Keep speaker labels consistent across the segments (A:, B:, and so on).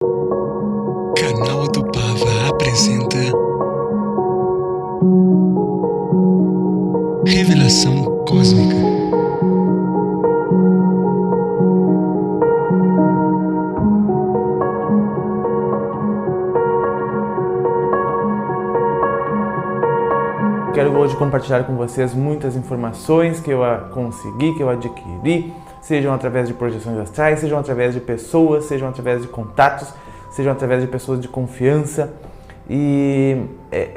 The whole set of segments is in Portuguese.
A: Canal do Pava apresenta Revelação Cósmica.
B: Quero hoje compartilhar com vocês muitas informações que eu consegui, que eu adquiri, sejam através de projeções astrais, sejam através de pessoas, sejam através de contatos, sejam através de pessoas de confiança. E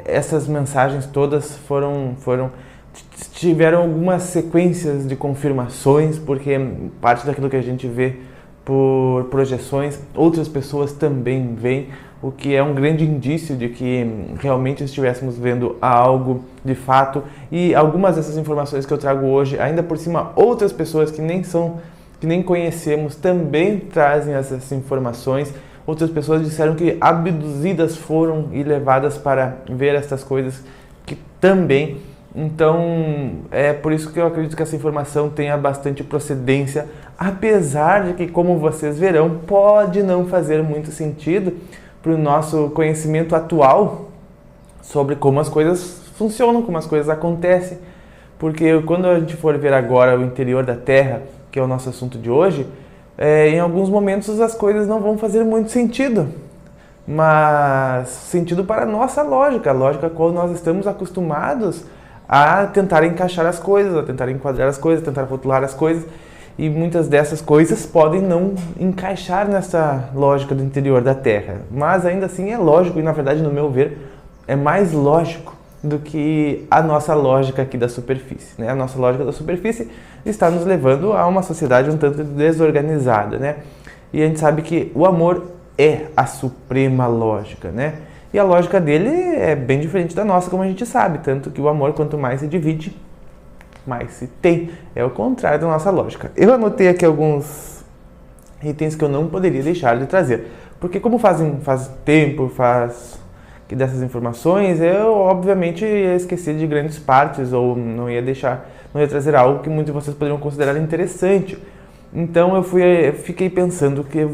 B: essas mensagens todas tiveram algumas sequências de confirmações, porque parte daquilo que a gente vê por projeções, outras pessoas também veem, o que é um grande indício de que realmente estivéssemos vendo algo de fato. E algumas dessas informações que eu trago hoje, ainda por cima, outras pessoas que nem conhecemos também trazem essas informações. Outras pessoas disseram que abduzidas foram e levadas para ver essas coisas que também. Então, é por isso que eu acredito que essa informação tenha bastante procedência, apesar de que, como vocês verão, pode não fazer muito sentido para o nosso conhecimento atual sobre como as coisas funcionam, como as coisas acontecem. Porque quando a gente for ver agora o interior da Terra, que é o nosso assunto de hoje, em alguns momentos as coisas não vão fazer muito sentido, mas sentido para a nossa lógica, a lógica a qual nós estamos acostumados a tentar encaixar as coisas, a tentar enquadrar as coisas, a tentar rotular as coisas, e muitas dessas coisas podem não encaixar nessa lógica do interior da Terra, mas ainda assim é lógico, e na verdade, no meu ver, é mais lógico do que a nossa lógica aqui da superfície, né? A nossa lógica da superfície está nos levando a uma sociedade um tanto desorganizada, né? E a gente sabe que o amor é a suprema lógica, né? E a lógica dele é bem diferente da nossa, como a gente sabe, tanto que o amor, quanto mais se divide, mais se tem. É o contrário da nossa lógica. Eu anotei aqui alguns itens que eu não poderia deixar de trazer, porque como faz tempo que dessas informações, eu obviamente ia esquecer de grandes partes, ou não ia trazer algo que muitos de vocês poderiam considerar interessante. Então fiquei pensando que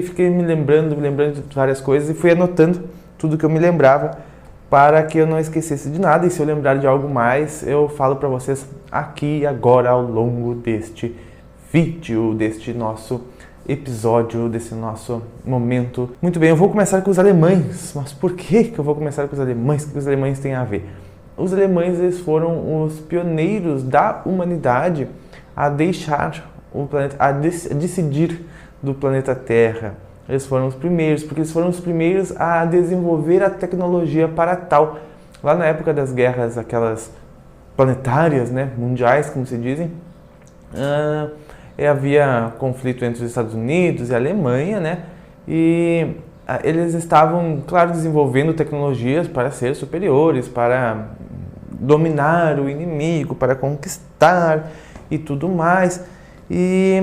B: fiquei me lembrando de várias coisas e fui anotando tudo que eu me lembrava para que eu não esquecesse de nada. E se eu lembrar de algo mais, eu falo para vocês aqui e agora ao longo deste vídeo, deste nosso episódio, desse nosso momento. Muito bem, eu vou começar com os alemães. Mas por que eu vou começar com os alemães? O que os alemães têm a ver? Os alemães, eles foram os pioneiros da humanidade a deixar o planeta, a decidir do planeta Terra. Eles foram os primeiros, porque eles foram os primeiros a desenvolver a tecnologia para tal. Lá na época das guerras, aquelas planetárias, né, mundiais, como se dizem, havia conflito entre os Estados Unidos e a Alemanha, né, e eles estavam, claro, desenvolvendo tecnologias para ser superiores, para dominar o inimigo, para conquistar e tudo mais. E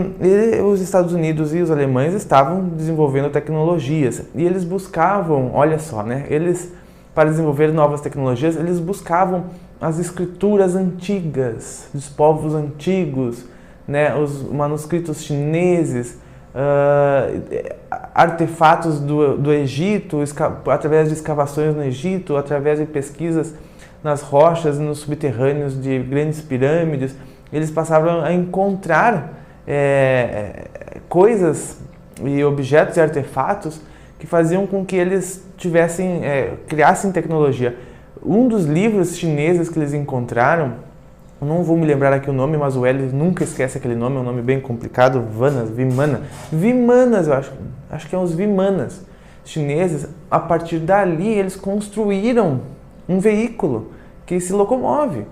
B: os Estados Unidos e os alemães estavam desenvolvendo tecnologias e eles buscavam, olha só, né? Para desenvolver novas tecnologias, eles buscavam as escrituras antigas dos povos antigos, né? Os manuscritos chineses, artefatos do Egito, através de escavações no Egito, através de pesquisas nas rochas e nos subterrâneos de grandes pirâmides. Eles passavam a encontrar coisas e objetos e artefatos que faziam com que eles criassem tecnologia. Um dos livros chineses que eles encontraram, não vou me lembrar aqui o nome, mas o Hélio nunca esquece aquele nome, é um nome bem complicado, Vimanas, eu acho que é os Vimanas chineses. A partir dali, eles construíram um veículo que se locomove.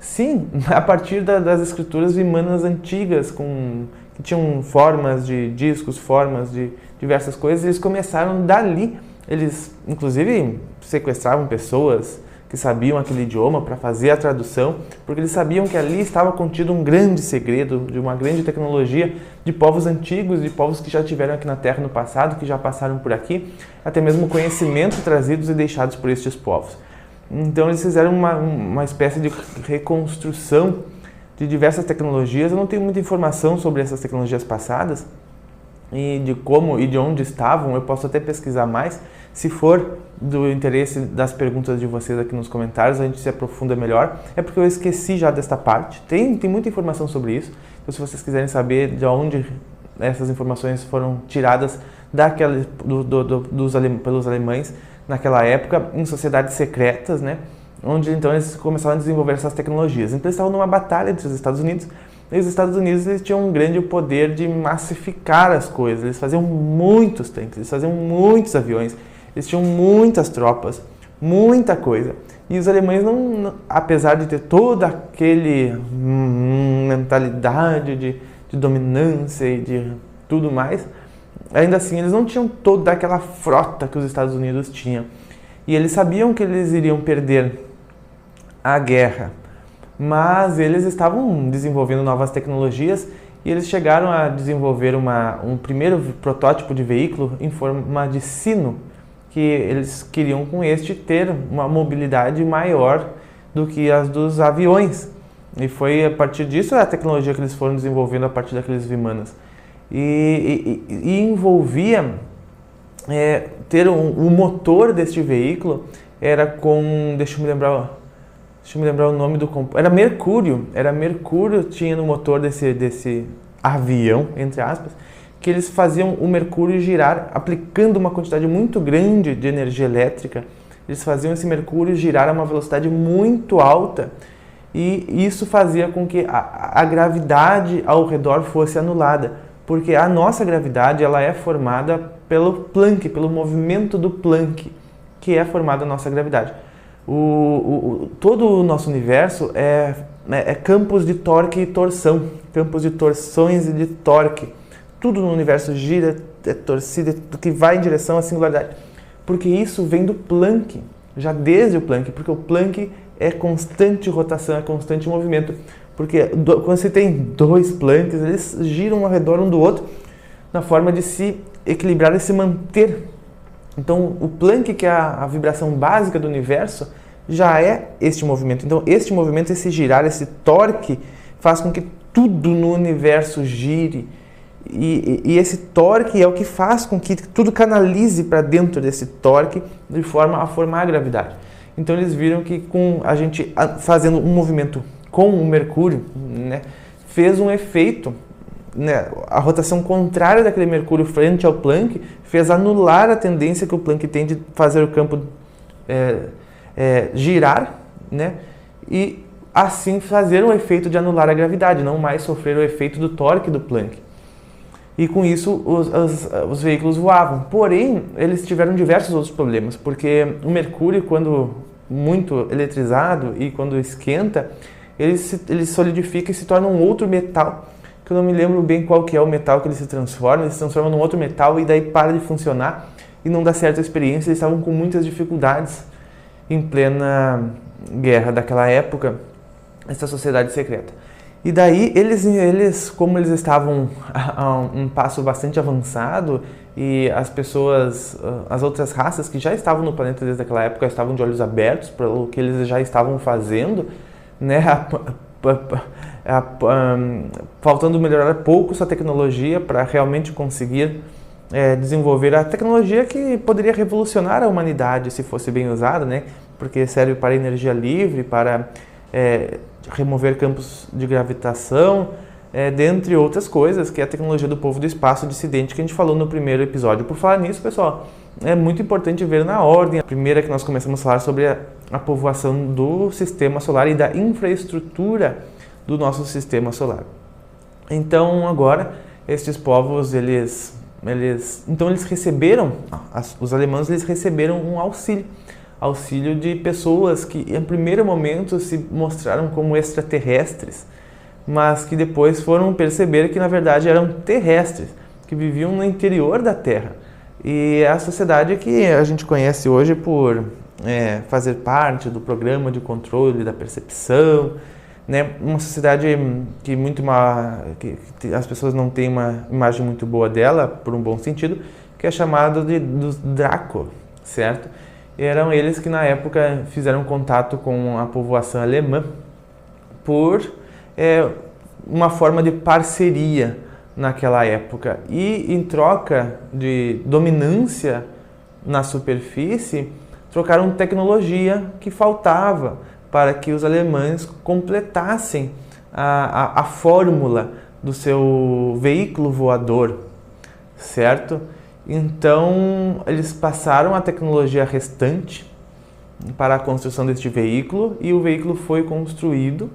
B: Sim, a partir das escrituras vimanas antigas, que tinham formas de discos, formas de diversas coisas, eles começaram dali. Eles, inclusive, sequestravam pessoas que sabiam aquele idioma para fazer a tradução, porque eles sabiam que ali estava contido um grande segredo, de uma grande tecnologia de povos antigos, de povos que já estiveram aqui na Terra no passado, que já passaram por aqui, até mesmo conhecimentos trazidos e deixados por estes povos. Então eles fizeram uma espécie de reconstrução de diversas tecnologias. Eu não tenho muita informação sobre essas tecnologias passadas, e de como e de onde estavam, eu posso até pesquisar mais. Se for do interesse das perguntas de vocês aqui nos comentários, a gente se aprofunda melhor. É porque eu esqueci já desta parte. Tem muita informação sobre isso. Então, se vocês quiserem saber de onde essas informações foram tiradas pelos alemães naquela época, em sociedades secretas, né? Onde então eles começaram a desenvolver essas tecnologias. Então eles estavam numa batalha entre os Estados Unidos, e os Estados Unidos eles tinham um grande poder de massificar as coisas. Eles faziam muitos tanques, eles faziam muitos aviões, eles tinham muitas tropas, muita coisa. E os alemães, apesar de ter toda aquele mentalidade de dominância e de tudo mais, ainda assim eles não tinham toda aquela frota que os Estados Unidos tinham. E eles sabiam que eles iriam perder a guerra, mas eles estavam desenvolvendo novas tecnologias e eles chegaram a desenvolver um primeiro protótipo de veículo em forma de sino, que eles queriam com este ter uma mobilidade maior do que as dos aviões. E foi a partir disso a tecnologia que eles foram desenvolvendo a partir daqueles Vimanas. E envolvia ter o motor deste veículo era com, deixa eu me lembrar o nome do era Mercúrio tinha no motor desse avião, entre aspas, que eles faziam o Mercúrio girar aplicando uma quantidade muito grande de energia elétrica. Eles faziam esse Mercúrio girar a uma velocidade muito alta, e isso fazia com que a gravidade ao redor fosse anulada, porque a nossa gravidade ela é formada pelo Planck, pelo movimento do Planck, que é formada a nossa gravidade. Todo o nosso universo é campos de torque e torção, campos de torções e de torque. Tudo no universo gira, é torcido, que vai em direção à singularidade. Porque isso vem do Planck, já desde o Planck, porque o Planck é constante rotação, é constante movimento. Porque quando você tem dois Plancks, eles giram ao redor um do outro na forma de se equilibrar e se manter. Então, o Planck, que é a vibração básica do universo, já é este movimento. Então, este movimento, esse girar, esse torque, faz com que tudo no universo gire. E esse torque é o que faz com que tudo canalize para dentro desse torque de forma a formar a gravidade. Então, eles viram que com a gente fazendo um movimento com o Mercúrio, né, fez um efeito, né, a rotação contrária daquele Mercúrio frente ao Planck fez anular a tendência que o Planck tem de fazer o campo girar, né, e assim fazer um efeito de anular a gravidade, não mais sofrer o efeito do torque do Planck. E com isso os veículos voavam. Porém, eles tiveram diversos outros problemas, porque o Mercúrio, quando muito eletrizado e quando esquenta, ele solidifica e se torna um outro metal, que eu não me lembro bem qual que é o metal que ele se transforma num outro metal e daí para de funcionar e não dá certo a experiência. Eles estavam com muitas dificuldades em plena guerra daquela época, essa sociedade secreta. E daí eles como eles estavam a um passo bastante avançado e as outras raças que já estavam no planeta desde aquela época estavam de olhos abertos para o que eles já estavam fazendo, né, faltando melhorar pouco sua tecnologia para realmente conseguir desenvolver a tecnologia que poderia revolucionar a humanidade se fosse bem usada, né, porque serve para energia livre, para remover campos de gravitação, dentre outras coisas, que é a tecnologia do povo do espaço dissidente que a gente falou no primeiro episódio. Por falar nisso, pessoal, é muito importante ver na ordem. A primeira que nós começamos a falar sobre a povoação do sistema solar e da infraestrutura do nosso sistema solar. Então, agora, estes povos, eles receberam, os alemães, eles receberam um auxílio de pessoas que, em primeiro momento, se mostraram como extraterrestres, mas que depois foram perceber que, na verdade, eram terrestres, que viviam no interior da Terra. E é a sociedade que a gente conhece hoje por fazer parte do programa de controle da percepção, né? Uma sociedade que que as pessoas não têm uma imagem muito boa dela, por um bom sentido, que é chamada dos Draco, certo? E eram eles que na época fizeram contato com a povoação alemã por uma forma de parceria, naquela época. E em troca de dominância na superfície, trocaram tecnologia que faltava para que os alemães completassem a fórmula do seu veículo voador, certo? Então, eles passaram a tecnologia restante para a construção deste veículo e o veículo foi construído,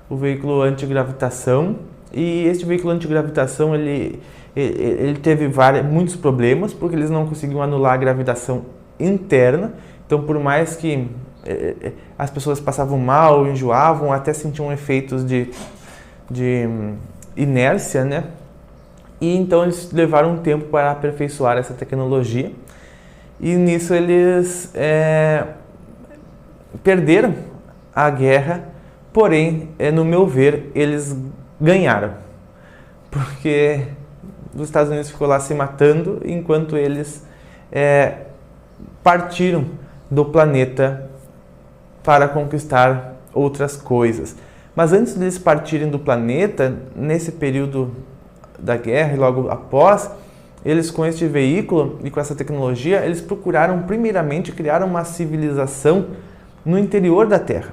B: o veículo antigravitação. E este veículo antigravitação ele teve muitos problemas porque eles não conseguiam anular a gravitação interna. Então, por mais que as pessoas passavam mal, enjoavam, até sentiam efeitos de inércia, né? E então eles levaram um tempo para aperfeiçoar essa tecnologia. E nisso eles perderam a guerra, porém, no meu ver, eles ganharam. Porque os Estados Unidos ficou lá se matando enquanto eles partiram do planeta para conquistar outras coisas. Mas antes de eles partirem do planeta, nesse período da guerra e logo após, eles com este veículo e com essa tecnologia, eles procuraram primeiramente criar uma civilização no interior da Terra,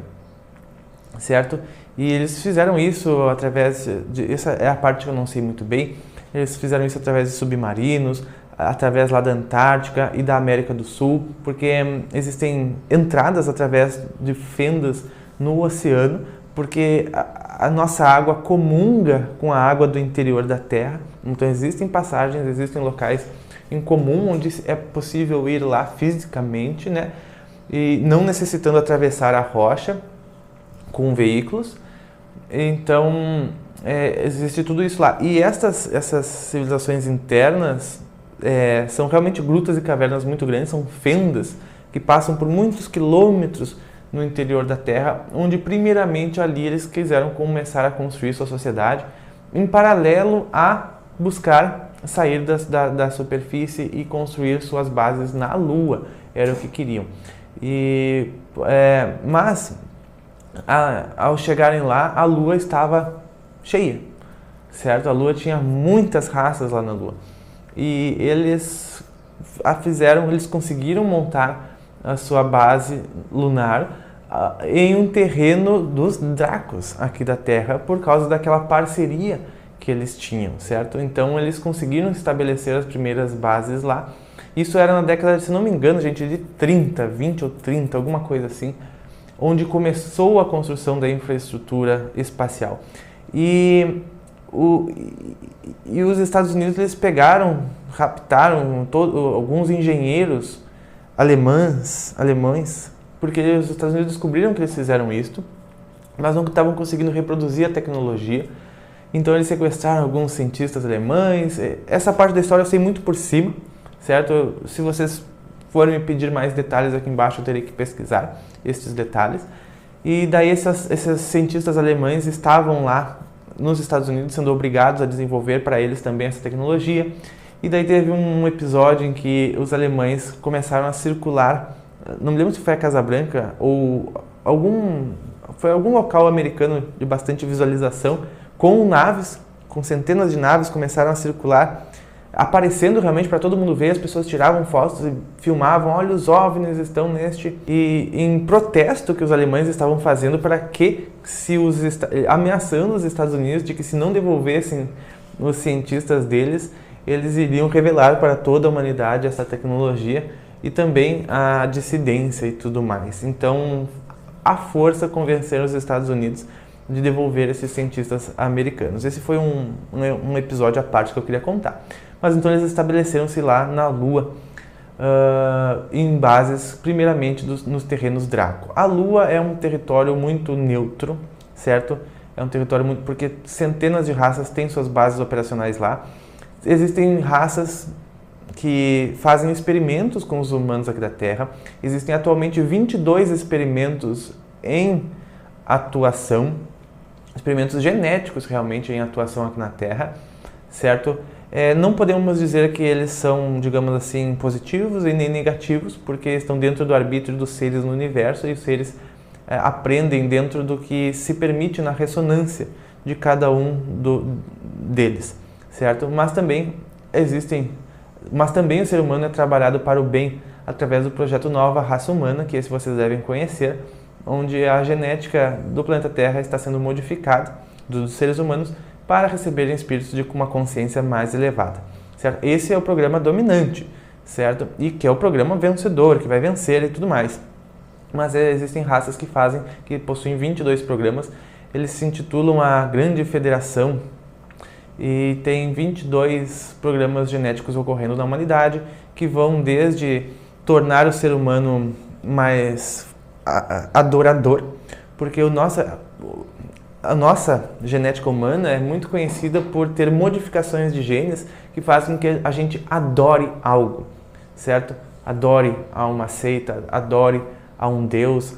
B: certo? E eles fizeram isso através de... Essa é a parte que eu não sei muito bem. Eles fizeram isso através de submarinos, através lá da Antártica e da América do Sul, porque existem entradas através de fendas no oceano, porque a nossa água comunga com a água do interior da Terra. Então existem passagens, existem locais em comum onde é possível ir lá fisicamente, né? E não necessitando atravessar a rocha com veículos. Então existe tudo isso lá. E essas civilizações internas são realmente grutas e cavernas muito grandes, são fendas que passam por muitos quilômetros no interior da Terra, onde primeiramente ali eles quiseram começar a construir sua sociedade, em paralelo a buscar sair da superfície e construir suas bases na Lua, era o que queriam. Mas ao chegarem lá, a Lua estava cheia, certo? A Lua tinha muitas raças lá na Lua. E eles conseguiram montar a sua base lunar em um terreno dos Dracos aqui da Terra, por causa daquela parceria que eles tinham, certo? Então eles conseguiram estabelecer as primeiras bases lá. Isso era na década, se não me engano, gente, de 30, 20 ou 30, alguma coisa assim, onde começou a construção da infraestrutura espacial. E os Estados Unidos, eles raptaram alguns engenheiros alemães, porque os Estados Unidos descobriram que eles fizeram isso, mas não estavam conseguindo reproduzir a tecnologia. Então eles sequestraram alguns cientistas alemães. Essa parte da história eu sei muito por cima, certo? Se vocês forem me pedir mais detalhes aqui embaixo, eu terei que pesquisar esses detalhes. E daí esses cientistas alemães estavam lá nos Estados Unidos sendo obrigados a desenvolver para eles também essa tecnologia. E daí teve um episódio em que os alemães começaram a circular, não me lembro se foi a Casa Branca ou foi algum local americano de bastante visualização, com naves, com centenas de naves começaram a circular, aparecendo realmente para todo mundo ver. As pessoas tiravam fotos e filmavam, olha, os OVNIs estão neste... E em protesto que os alemães estavam fazendo para que, ameaçando os Estados Unidos de que se não devolvessem os cientistas deles, eles iriam revelar para toda a humanidade essa tecnologia e também a dissidência e tudo mais. Então, à força, convenceram os Estados Unidos de devolver esses cientistas americanos. Esse foi um episódio à parte que eu queria contar. Mas então eles estabeleceram-se lá na Lua, em bases, primeiramente, nos terrenos Draco. A Lua é um território muito neutro, certo? É um território porque centenas de raças têm suas bases operacionais lá. Existem raças que fazem experimentos com os humanos aqui da Terra. Existem atualmente 22 experimentos em atuação, experimentos genéticos realmente em atuação aqui na Terra, certo? Não podemos dizer que eles são, digamos assim, positivos e nem negativos, porque estão dentro do arbítrio dos seres no universo e os seres aprendem dentro do que se permite na ressonância de cada um deles, certo? Mas também o ser humano é trabalhado para o bem através do projeto Nova Raça Humana, que esse vocês devem conhecer, onde a genética do planeta Terra está sendo modificada dos seres humanos para receberem espíritos com uma consciência mais elevada, certo? Esse é o programa dominante, certo? E que é o programa vencedor, que vai vencer e tudo mais. Mas existem raças que possuem 22 programas, eles se intitulam a Grande Federação e tem 22 programas genéticos ocorrendo na humanidade, que vão desde tornar o ser humano mais adorador, porque a nossa genética humana é muito conhecida por ter modificações de genes que fazem com que a gente adore algo, certo? Adore a uma seita, adore a um Deus.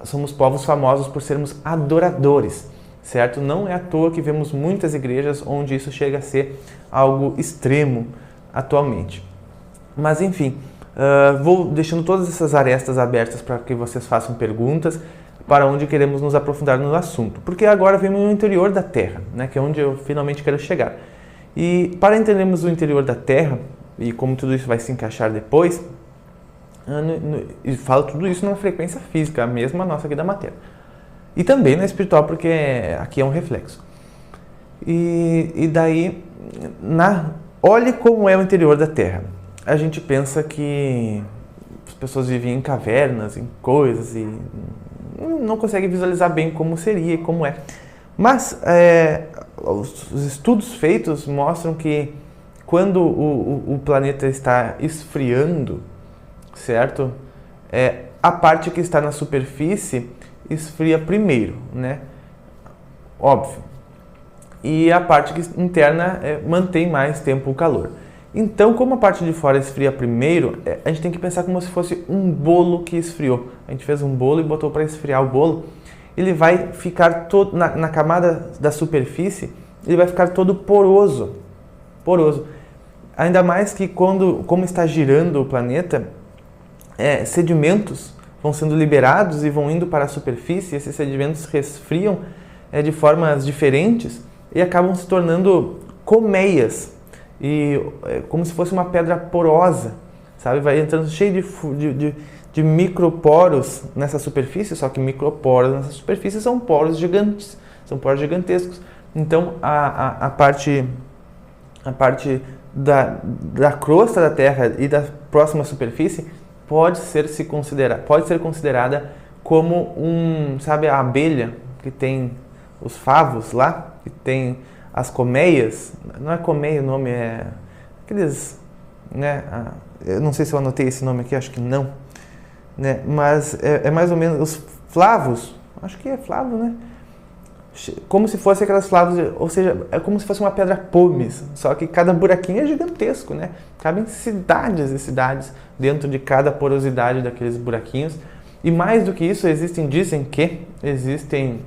B: Somos povos famosos por sermos adoradores, certo? Não é à toa que vemos muitas igrejas onde isso chega a ser algo extremo atualmente. Mas enfim, vou deixando todas essas arestas abertas para que vocês façam perguntas para onde queremos nos aprofundar no assunto. Porque agora vemos no interior da Terra, né, que é onde eu finalmente quero chegar. E para entendermos o interior da Terra e como tudo isso vai se encaixar depois, e falo tudo isso numa frequência física, a mesma nossa aqui da matéria. E também na espiritual, porque aqui é um reflexo. E daí, olhe como é o interior da Terra. A gente pensa que as pessoas vivem em cavernas, em coisas, e não consegue visualizar bem como seria e como é. Mas os estudos feitos mostram que quando o planeta está esfriando, certo? A parte que está na superfície esfria primeiro, né? Óbvio. E a parte interna mantém mais tempo o calor. Então, como a parte de fora esfria primeiro, a gente tem que pensar como se fosse um bolo que esfriou. A gente fez um bolo e botou para esfriar o bolo. Ele vai ficar todo na camada da superfície, ele vai ficar todo poroso. Ainda mais que como está girando o planeta, sedimentos vão sendo liberados e vão indo para a superfície. Esses sedimentos resfriam de formas diferentes e acabam se tornando colmeias, e como se fosse uma pedra porosa, sabe? Vai entrando cheio de microporos nessa superfície, só que microporos nessa superfície são poros gigantes, são poros gigantescos. Então a parte da crosta da Terra e da próxima superfície pode ser considerada como sabe, a abelha que tem os favos lá, que tem as colmeias. Não é colmeia o nome, é aqueles, né? Eu não sei se eu anotei esse nome aqui, acho que não, né? Mas é mais ou menos os flavos, acho que é flavo, né? Como se fosse aquelas flavos, ou seja, é como se fosse uma pedra pomes, só que cada buraquinho é gigantesco, né? Cabem cidades e cidades dentro de cada porosidade daqueles buraquinhos. E mais do que isso, dizem que existem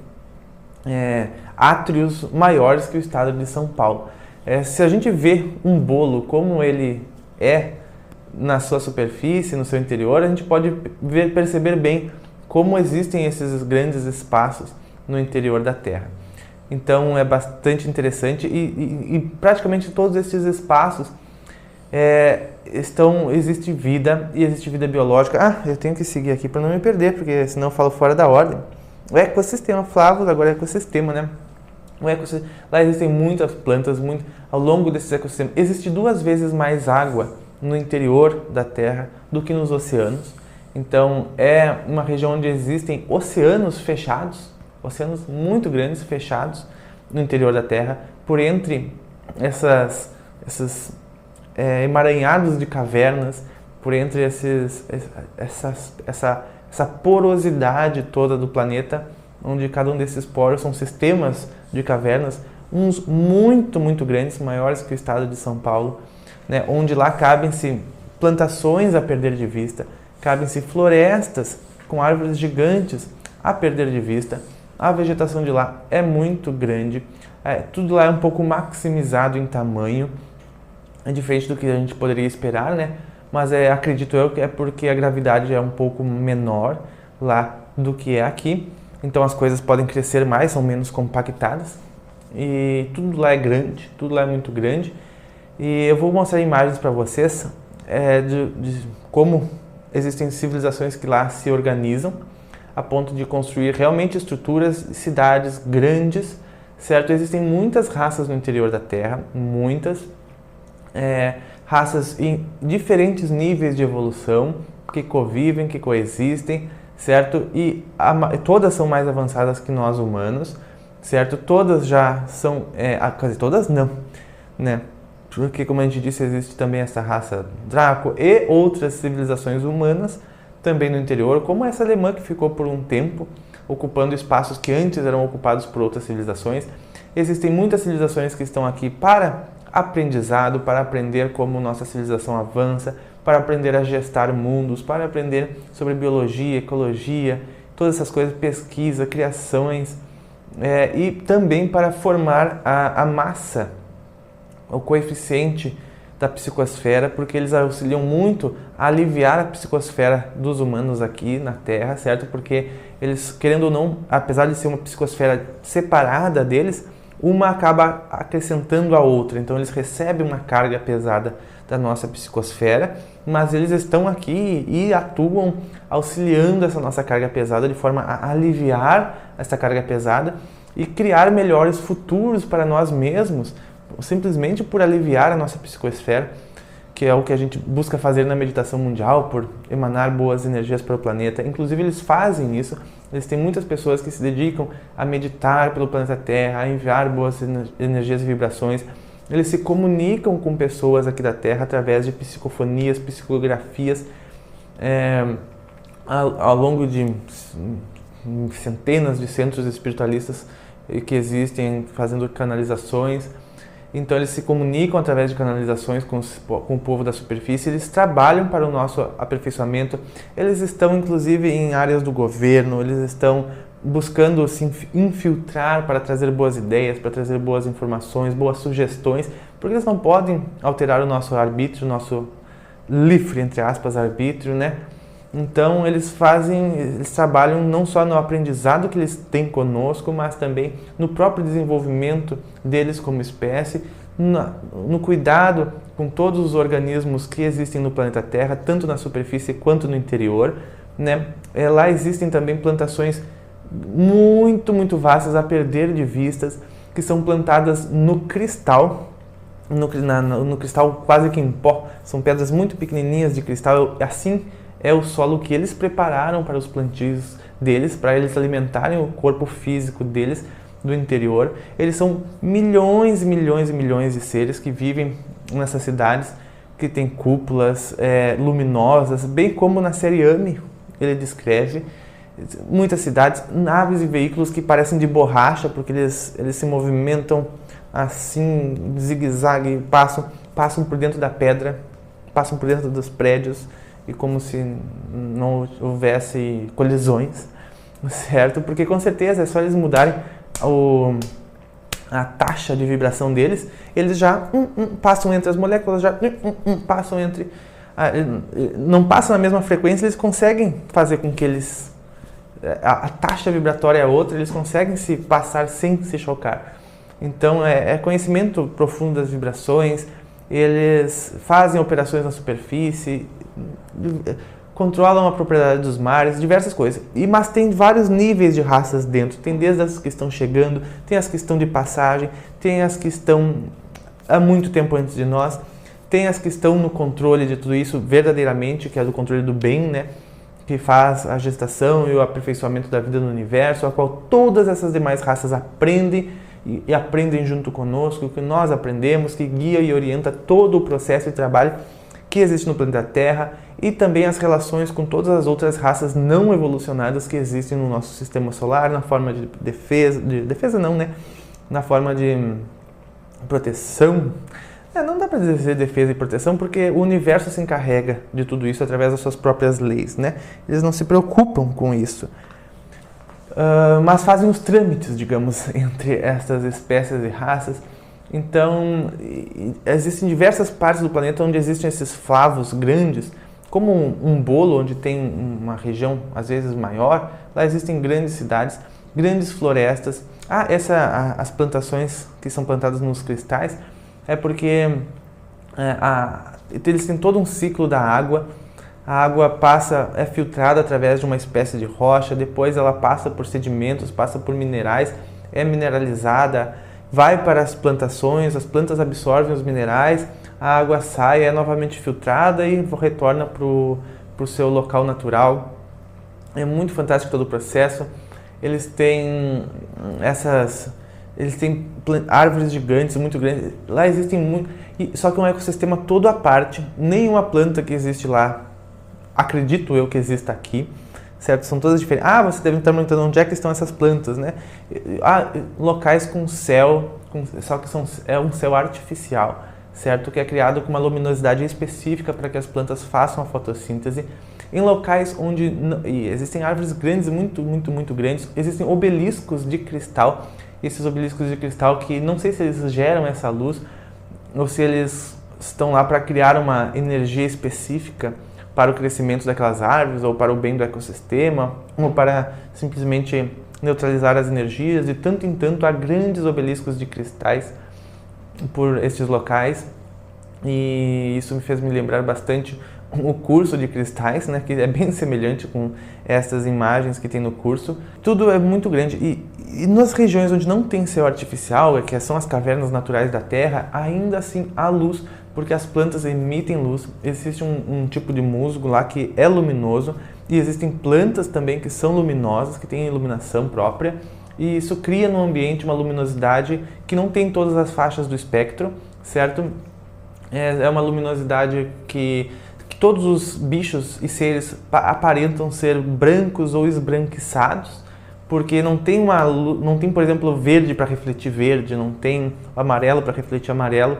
B: átrios maiores que o estado de São Paulo. Se a gente vê um bolo como ele é na sua superfície, no seu interior, a gente pode perceber bem como existem esses grandes espaços no interior da Terra. Então é bastante interessante e praticamente todos esses espaços existe vida e existe vida biológica. Eu tenho que seguir aqui para não me perder, porque senão eu falo fora da ordem. O ecossistema, Flávio, agora é ecossistema, né? Lá existem muitas plantas, ao longo desses ecossistemas. Existe 2 vezes mais água no interior da Terra do que nos oceanos. Então é uma região onde existem oceanos fechados, oceanos muito grandes fechados no interior da Terra, por entre esses emaranhados de cavernas, por entre essa porosidade toda do planeta, onde cada um desses poros são sistemas de cavernas, uns muito, muito grandes, maiores que o estado de São Paulo, né, onde lá cabem-se plantações a perder de vista, cabem-se florestas com árvores gigantes a perder de vista. A vegetação de lá é muito grande, tudo lá é um pouco maximizado em tamanho, é diferente do que a gente poderia esperar, né? Mas acredito eu que é porque a gravidade é um pouco menor lá do que é aqui, então as coisas podem crescer mais, são menos compactadas. e tudo lá é grande, tudo lá é muito grande. E eu vou mostrar imagens para vocês de como existem civilizações que lá se organizam a ponto de construir realmente estruturas, cidades grandes, certo? Existem muitas raças no interior da Terra, muitas raças em diferentes níveis de evolução, que convivem, que coexistem, certo? E todas são mais avançadas que nós humanos, certo? Todas já são, quase todas não, né? Porque, como a gente disse, existe também essa raça Draco e outras civilizações humanas também no interior, como essa alemã que ficou por um tempo ocupando espaços que antes eram ocupados por outras civilizações. Existem muitas civilizações que estão aqui para aprendizado, para aprender como nossa civilização avança, para aprender a gestar mundos, para aprender sobre biologia, ecologia, todas essas coisas, pesquisa, criações, e também para formar a massa, o coeficiente da psicosfera, porque eles auxiliam muito a aliviar a psicosfera dos humanos aqui na Terra, certo? Porque eles, querendo ou não, apesar de ser uma psicosfera separada deles, uma acaba acrescentando a outra. Então eles recebem uma carga pesada da nossa psicosfera, mas eles estão aqui e atuam auxiliando essa nossa carga pesada de forma a aliviar essa carga pesada e criar melhores futuros para nós mesmos, simplesmente por aliviar a nossa psicosfera, que é o que a gente busca fazer na meditação mundial, por emanar boas energias para o planeta. Inclusive eles fazem isso, eles têm muitas pessoas que se dedicam a meditar pelo planeta Terra, a enviar boas energias e vibrações. Eles se comunicam com pessoas aqui da Terra através de psicofonias, psicografias, ao longo de centenas de centros espiritualistas que existem, fazendo canalizações. Então eles se comunicam através de canalizações com o povo da superfície, eles trabalham para o nosso aperfeiçoamento, eles estão inclusive em áreas do governo, eles estão buscando se infiltrar para trazer boas ideias, para trazer boas informações, boas sugestões, porque eles não podem alterar o nosso arbítrio, o nosso livre, entre aspas, arbítrio, né? Então eles trabalham não só no aprendizado que eles têm conosco, mas também no próprio desenvolvimento deles como espécie, no cuidado com todos os organismos que existem no planeta Terra, tanto na superfície quanto no interior, né? Lá existem também plantações muito, muito vastas a perder de vistas, que são plantadas no cristal, no cristal quase que em pó, são pedras muito pequenininhas de cristal, assim é o solo que eles prepararam para os plantios deles, para eles alimentarem o corpo físico deles do interior. Eles são milhões e milhões e milhões de seres que vivem nessas cidades, que têm cúpulas luminosas, bem como na série Ame, ele descreve muitas cidades, naves e veículos que parecem de borracha, porque eles se movimentam assim, zigue-zague, passam por dentro da pedra, passam por dentro dos prédios, e como se não houvesse colisões, certo? Porque com certeza é só eles mudarem a taxa de vibração deles, eles já passam entre as moléculas, já passam entre... não passam na mesma frequência, eles conseguem fazer com que eles... a taxa vibratória é outra, eles conseguem se passar sem se chocar. Então é conhecimento profundo das vibrações, eles fazem operações na superfície, controlam a propriedade dos mares, diversas coisas. Mas tem vários níveis de raças dentro. Tem desde as que estão chegando, tem as que estão de passagem, tem as que estão há muito tempo antes de nós, tem as que estão no controle de tudo isso verdadeiramente, que é do controle do bem, né? Que faz a gestação e o aperfeiçoamento da vida no universo, a qual todas essas demais raças aprendem e aprendem junto conosco, que nós aprendemos, que guia e orienta todo o processo de trabalho que existe no planeta Terra, e também as relações com todas as outras raças não evolucionadas que existem no nosso sistema solar, na forma de defesa não, né? Na forma de proteção. Não dá para dizer defesa e proteção, porque o universo se encarrega de tudo isso através das suas próprias leis, né? Eles não se preocupam com isso. Mas fazem os trâmites, digamos, entre estas espécies e raças. Então, existem diversas partes do planeta onde existem esses flavos grandes, como um bolo onde tem uma região às vezes maior. Lá existem grandes cidades, grandes florestas, As plantações que são plantadas nos cristais é porque eles têm todo um ciclo da água. A água é filtrada através de uma espécie de rocha, depois ela passa por sedimentos, passa por minerais, é mineralizada, vai para as plantações, as plantas absorvem os minerais, a água sai, é novamente filtrada e retorna para o seu local natural. É muito fantástico todo o processo. Eles têm árvores gigantes, muito grandes. Lá existem só que um ecossistema todo à parte. Nenhuma planta que existe lá, acredito eu que exista aqui, certo? São todas diferentes. Você deve estar perguntando onde é que estão essas plantas, né? Locais com céu, só que é um céu artificial, certo? Que é criado com uma luminosidade específica para que as plantas façam a fotossíntese. Em locais onde existem árvores grandes, muito, muito, muito grandes, existem obeliscos de cristal. Esses obeliscos de cristal que não sei se eles geram essa luz ou se eles estão lá para criar uma energia específica para o crescimento daquelas árvores, ou para o bem do ecossistema, ou para simplesmente neutralizar as energias. De tanto em tanto há grandes obeliscos de cristais por estes locais, e isso me fez me lembrar bastante o curso de cristais, né, que é bem semelhante com essas imagens que tem no curso. Tudo é muito grande e nas regiões onde não tem céu artificial, que são as cavernas naturais da Terra, ainda assim há luz, porque as plantas emitem luz. Existe um tipo de musgo lá que é luminoso e existem plantas também que são luminosas, que têm iluminação própria, e isso cria no ambiente uma luminosidade que não tem todas as faixas do espectro, certo? É uma luminosidade que todos os bichos e seres aparentam ser brancos ou esbranquiçados, porque não tem, por exemplo, verde para refletir verde, não tem amarelo para refletir amarelo.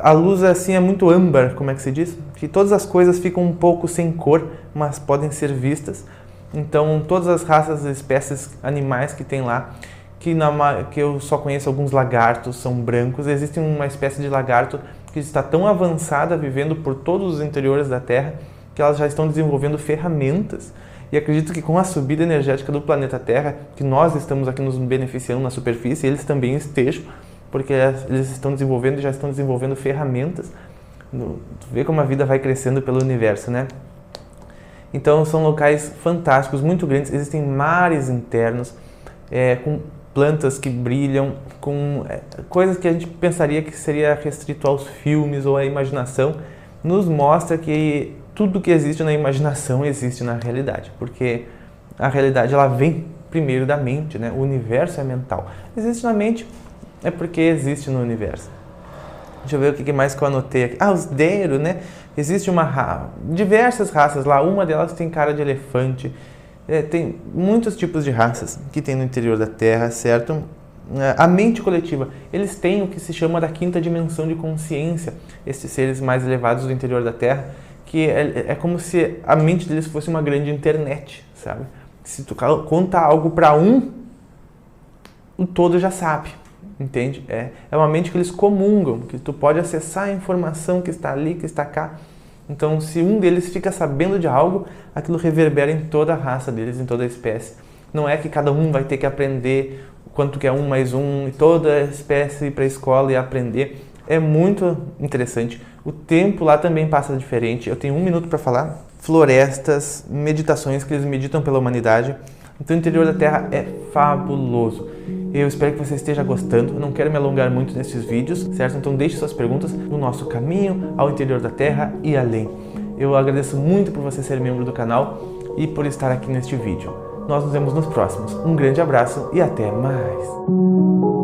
B: A luz assim é muito âmbar, como é que se diz? Que todas as coisas ficam um pouco sem cor, mas podem ser vistas. Então, todas as raças e espécies animais que tem lá, que eu só conheço alguns lagartos, são brancos. Existe uma espécie de lagarto que está tão avançada, vivendo por todos os interiores da Terra, que elas já estão desenvolvendo ferramentas. E acredito que com a subida energética do planeta Terra, que nós estamos aqui nos beneficiando na superfície, eles também estejam, porque eles estão desenvolvendo e já estão desenvolvendo ferramentas. Tu vê como a vida vai crescendo pelo universo, né? Então são locais fantásticos, muito grandes. Existem mares internos, com plantas que brilham, com coisas que a gente pensaria que seria restrito aos filmes ou à imaginação. Nos mostra que tudo que existe na imaginação existe na realidade, porque a realidade ela vem primeiro da mente, né? O universo é mental. Existe na mente, é porque existe no universo. Deixa eu ver o que mais que eu anotei aqui. Os Deiro, né? Existe diversas raças lá, uma delas tem cara de elefante. Tem muitos tipos de raças que tem no interior da Terra, certo? A mente coletiva, eles têm o que se chama da quinta dimensão de consciência, esses seres mais elevados do interior da Terra, que é como se a mente deles fosse uma grande internet, sabe? Se tu conta algo para o todo já sabe, entende? É uma mente que eles comungam, que tu pode acessar a informação que está ali, que está cá. Então, se um deles fica sabendo de algo, aquilo reverbera em toda a raça deles, em toda a espécie. Não é que cada um vai ter que aprender quanto que é 1 mais 1 e toda a espécie ir para a escola e aprender. É muito interessante. O tempo lá também passa diferente. Eu tenho 1 minuto para falar. Florestas, meditações que eles meditam pela humanidade. Então, o interior da Terra é fabuloso. Eu espero que você esteja gostando. Eu não quero me alongar muito nesses vídeos, certo? Então deixe suas perguntas no nosso caminho ao interior da Terra e além. Eu agradeço muito por você ser membro do canal e por estar aqui neste vídeo. Nós nos vemos nos próximos. Um grande abraço e até mais!